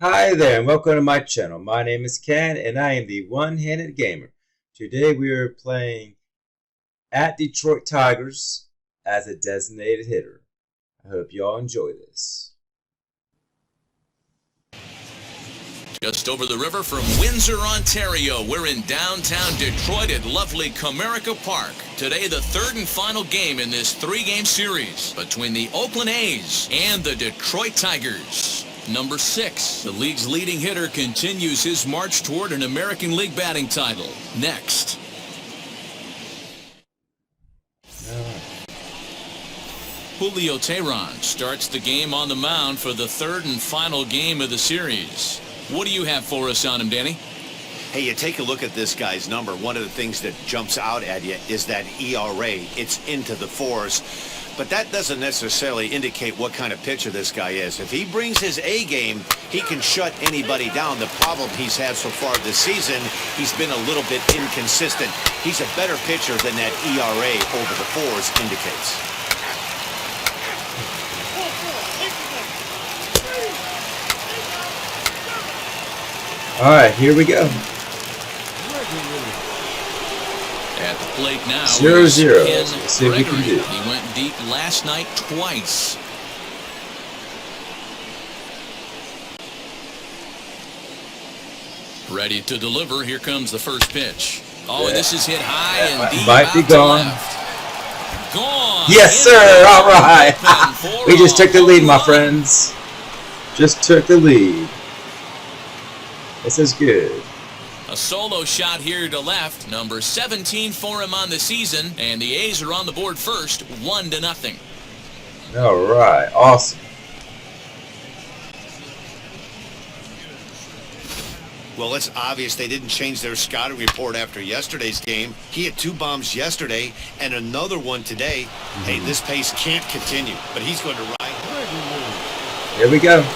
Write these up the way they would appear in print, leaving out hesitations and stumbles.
Hi there and welcome to my channel. My name is Ken and I am the One-Handed Gamer. Today we are playing at Detroit Tigers as a designated hitter. I hope you all enjoy this. Just over the river from Windsor, Ontario, we're in downtown Detroit at lovely Comerica Park. Today, the third and final game in this three-game series between the Oakland A's and the Detroit Tigers. Number 6, the league's leading hitter, continues his march toward an American League batting title. Next. Julio Teheran starts the game on the mound for the third and final game of the series. What do you have for us on him, Danny? Hey, you take a look at this guy's number. One of the things that jumps out at you is that ERA. It's into the 4s. But that doesn't necessarily indicate what kind of pitcher this guy is. If he brings his A game, he can shut anybody down. The problem he's had so far this season, he's been a little bit inconsistent. He's a better pitcher than that ERA over the 4s indicates. All right, here we go. At the plate now, 0-0. Let's see what we can do. He went deep last night twice. Ready to deliver. Here comes the first pitch. Oh, and this is hit high and deep. Might be gone. Gone. Yes, sir. All right. We just took the lead, my friends. Just took the lead. This is good. A solo shot here to left. Number 17 for him on the season. And the A's are on the board first, 1-0. All right. Awesome. Well, it's obvious they didn't change their scouting report after yesterday's game. He had 2 bombs yesterday and another one today. Hey, this pace can't continue, but he's going to ride. Here we go.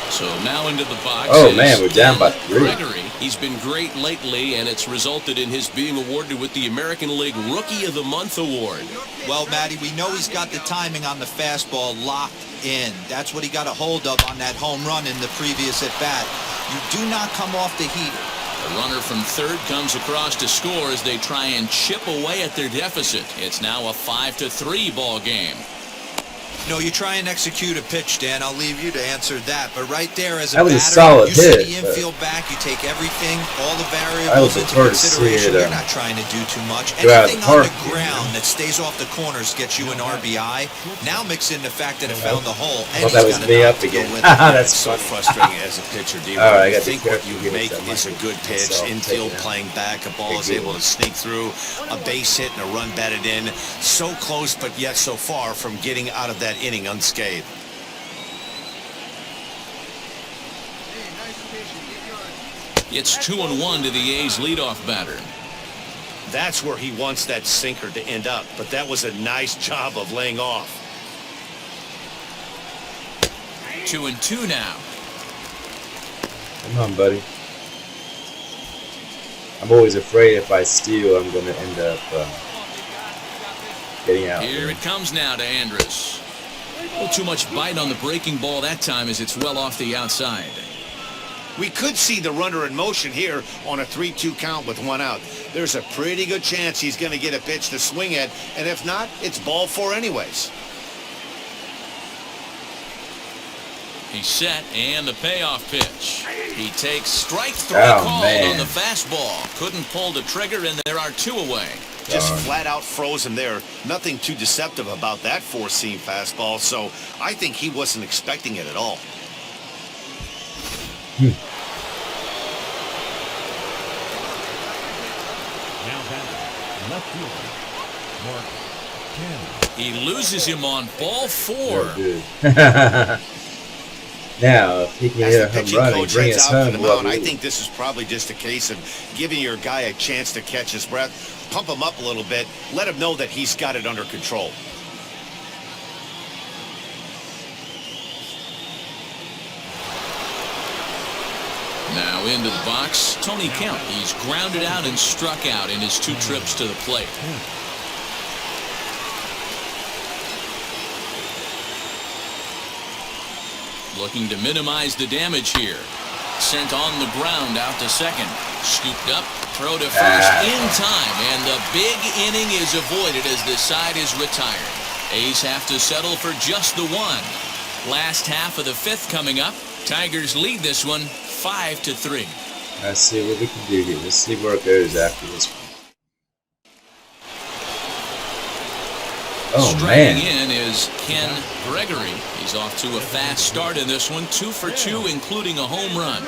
So now into the box. Oh, man, we're down by 3. Gregory. He's been great lately, and it's resulted in his being awarded with the American League Rookie of the Month award. Well, Matty, we know he's got the timing on the fastball locked in. That's what he got a hold of on that home run in the previous at-bat. You do not come off the heater. The runner from third comes across to score as they try and chip away at their deficit. It's now a 5-3 ball game. No, you try and execute a pitch, Dan. I'll leave you to answer that. But right there, as a That was a batter, solid you see hit, the infield back, you take everything, all the I variables was into prepared to see consideration. it, You're not trying to do too much. go out of Anything the park, on the ground that stays off the corners gets you an RBI. Now mix in the fact that it found the hole. And Thought that was me up again. That's so funny. frustrating as a pitcher, D. All right, I You got to be think what careful you here, make so I is a might good pitch, myself infield taking playing back, a ball is Big able to sneak through, a base hit and a run batted in. So close, but yet so far from getting out of that inning unscathed. It's 2-1 to the A's leadoff batter. That's where he wants that sinker to end up, but that was a nice job of laying off. 2-2 now. Come on, buddy. I'm always afraid if I steal, I'm going to end up getting out. Here it comes now to Andrus. A little too much bite on the breaking ball that time as it's well off the outside. We could see the runner in motion here on a 3-2 count with 1 out. There's a pretty good chance he's going to get a pitch to swing at, and if not, it's ball 4 anyways. He's set, and the payoff pitch. He takes strike 3 Oh, called man. on the fastball. Couldn't pull the trigger, and there are 2 away. Just flat out frozen there. Nothing too deceptive about that 4-seam fastball, so I think he wasn't expecting it at all. He loses him on ball 4. Good. Now, if he can As hit the a home pitching run and coach bring heads us out home, to the we'll mound, I lead. think this is probably just a case of giving your guy a chance to catch his breath, pump him up a little bit, let him know that he's got it under control. Now into the box, Tony Kemp. He's grounded out and struck out in his 2 trips to the plate. Looking to minimize the damage here. Sent on the ground out to second. Scooped up, throw to first in time, and the big inning is avoided as the side is retired. A's have to settle for just the one. Last half of the fifth coming up. Tigers lead this one 5-3. Let's see what we can do here. Let's see where it goes after this one. Oh, Striking man. in is Ken Gregory. He's off to a fast start in this one, 2 for 2, including a home run.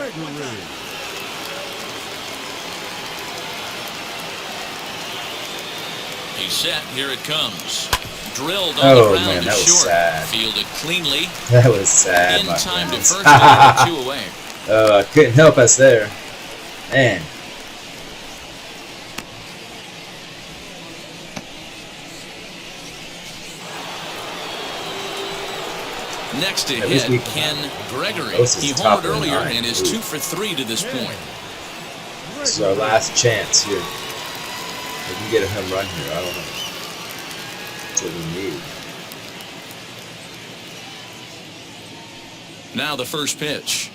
He's set. Here it comes. Drilled on the ground, man, that was short. sad. Fielded cleanly. That was sad, In my time to friends. first, and 2 away. Couldn't help us there. Man. Next to At least hit, Ken Gregory. This is He top homered of the earlier nine. and is 2 for 3 to this point. This is our last chance here. We can get a home run here. I don't know. That's what we need. Now the first pitch.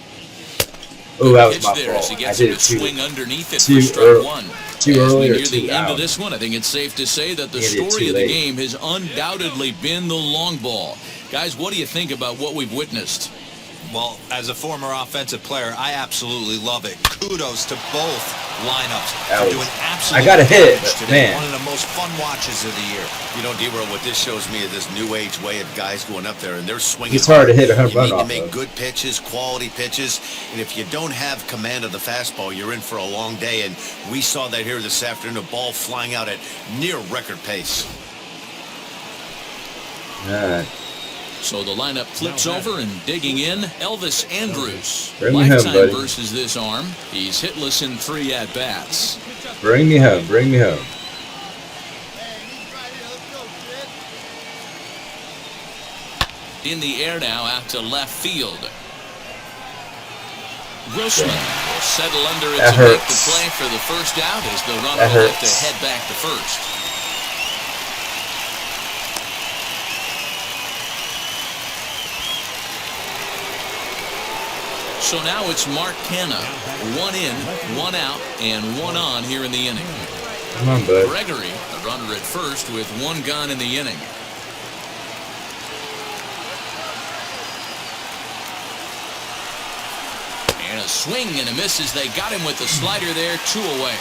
Oh, that was Pitch my there as fault. he I gets did him it to swing underneath it too for strike early. one. Too As early we or near too the end out? of this one, I think it's safe to say that the Maybe it's story too of the late. game has undoubtedly been the long ball. Guys, what do you think about what we've witnessed? Well, as a former offensive player, I absolutely love it. Kudos to both lineups for doing absolutely I got a hit, damage but today. man. One of the most fun watches of the year. You know, D-Roll, what this shows me is this new age way of guys going up there and they're swinging. It's hard to hit a home You run need to off make of. good pitches, quality pitches, and if you don't have command of the fastball, you're in for a long day. And we saw that here this afternoon, a ball flying out at near record pace. Alright. So the lineup flips over and digging in, Elvis Andrus. Bring me home, Lifetime buddy. versus this arm. He's hitless in 3 at-bats. Bring me home. Bring me home. In the air now out to left field. Grossman will settle under it That to make the hurts. play for the first out as the runner That will have to hurts. head back to first. So now it's Mark Canha. 1 in, 1 out, and 1 on here in the inning. Come on, bud. Gregory, the runner at first with 1 gone in the inning. And a swing and a miss as they got him with the slider there, 2 away.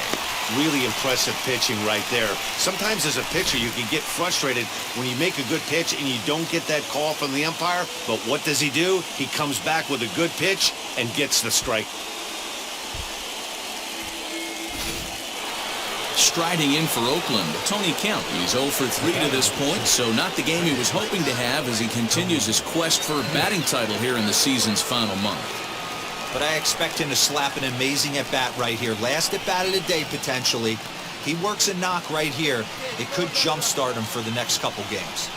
Really impressive pitching right there. Sometimes as a pitcher, you can get frustrated when you make a good pitch and you don't get that call from the umpire. But what does he do? He comes back with a good pitch and gets the strike. Striding in for Oakland, Tony Kemp. He's 0 for 3 to this point, so not the game he was hoping to have as he continues his quest for a batting title here in the season's final month. But I expect him to slap an amazing at-bat right here. Last at-bat of the day, potentially. He works a knock right here. It could jumpstart him for the next couple games.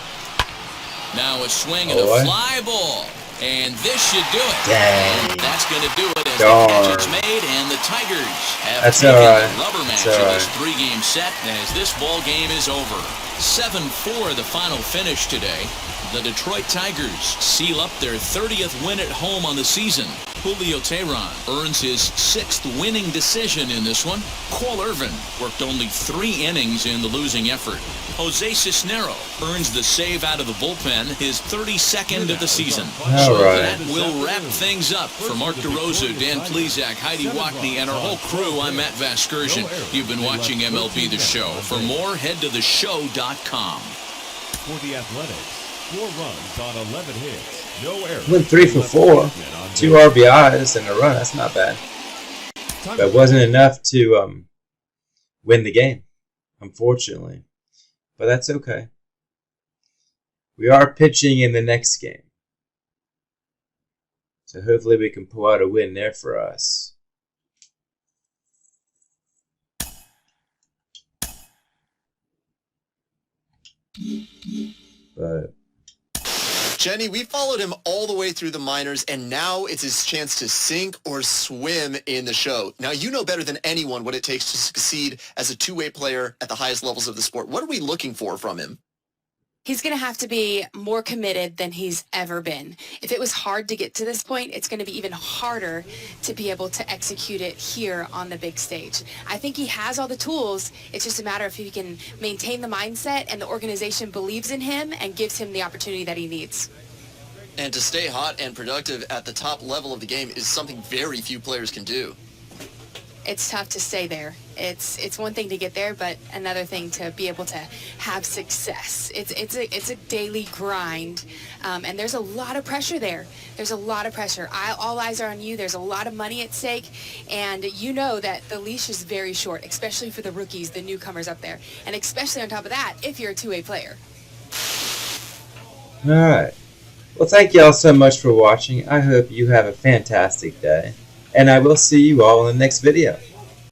Now a swing and a Boy. fly ball. And this should do it. Dang. And that's going to do it as Darn. the catch is made, and the Tigers have That's taken all right. the rubber match That's of all this right. 3-game set as this ball game is over. 7-4 the final finish today. The Detroit Tigers seal up their 30th win at home on the season. Julio Teheran earns his 6th winning decision in this one. Cole Irvin worked only 3 innings in the losing effort. Jose Cisnero earns the save out of the bullpen, his 32nd of the season. All So right. that will wrap things up. For Mark DeRosa, Dan Plezak, Heidi Wackney, and our whole crew, I'm Matt Vasgersian. You've been watching MLB The Show. For more, head to theshow.com. For the Athletics, 4 runs on 11 hits, no errors. Went 3 for 4. 2 RBIs and a run. That's not bad. But wasn't enough to win the game, unfortunately. But that's okay. We are pitching in the next game. So hopefully we can pull out a win there for us. But Jenny, we followed him all the way through the minors, and now it's his chance to sink or swim in the show. Now, you know better than anyone what it takes to succeed as a two-way player at the highest levels of the sport. What are we looking for from him? He's going to have to be more committed than he's ever been. If it was hard to get to this point, it's going to be even harder to be able to execute it here on the big stage. I think he has all the tools. It's just a matter of if he can maintain the mindset and the organization believes in him and gives him the opportunity that he needs. And to stay hot and productive at the top level of the game is something very few players can do. It's tough to stay there. It's one thing to get there, but another thing to be able to have success. It's a daily grind, and there's a lot of pressure there. There's a lot of pressure. All eyes are on you. There's a lot of money at stake, and you know that the leash is very short, especially for the rookies, the newcomers up there, and especially on top of that, if you're a two-way player. All right. Well, thank you all so much for watching. I hope you have a fantastic day, and I will see you all in the next video.